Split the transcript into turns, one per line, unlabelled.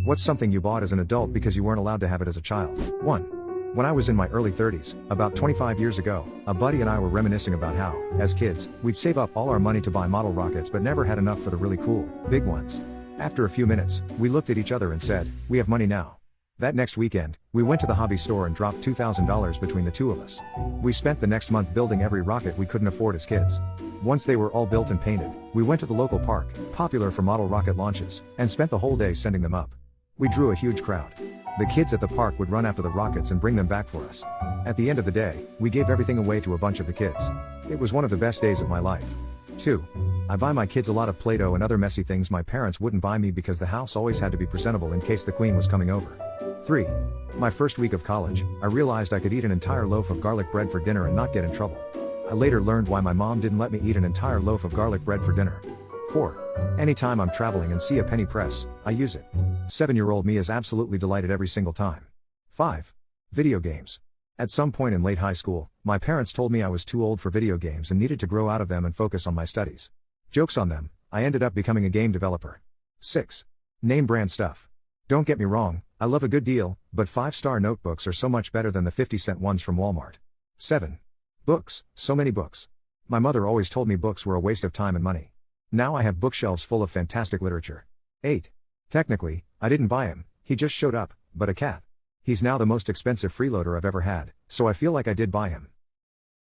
What's something you bought as an adult because you weren't allowed to have it as a child? 1. When I was in my early 30s, about 25 years ago, a buddy and I were reminiscing about how, as kids, we'd save up all our money to buy model rockets but never had enough for the really cool, big ones. After a few minutes, we looked at each other and said, "We have money now." That next weekend, we went to the hobby store and dropped $2,000 between the two of us. We spent the next month building every rocket we couldn't afford as kids. Once they were all built and painted, we went to the local park, popular for model rocket launches, and spent the whole day sending them up. We drew a huge crowd. The kids at the park would run after the rockets and bring them back for us. At the end of the day, we gave everything away to a bunch of the kids. It was one of the best days of my life. 2. I buy my kids a lot of Play-Doh and other messy things my parents wouldn't buy me because the house always had to be presentable in case the queen was coming over. 3. My first week of college, I realized I could eat an entire loaf of garlic bread for dinner and not get in trouble. I later learned why my mom didn't let me eat an entire loaf of garlic bread for dinner. 4. Anytime I'm traveling and see a penny press, I use it. 7-year-old me is absolutely delighted every single time. 5. Video games. At some point in late high school, my parents told me I was too old for video games and needed to grow out of them and focus on my studies. Jokes on them, I ended up becoming a game developer. 6. Name brand stuff. Don't get me wrong, I love a good deal, but 5-star notebooks are so much better than the 50-cent ones from Walmart. 7. Books, so many books. My mother always told me books were a waste of time and money. Now I have bookshelves full of fantastic literature. 8. Technically, I didn't buy him, he just showed up, but a cat. He's now the most expensive freeloader I've ever had, so I feel like I did buy him.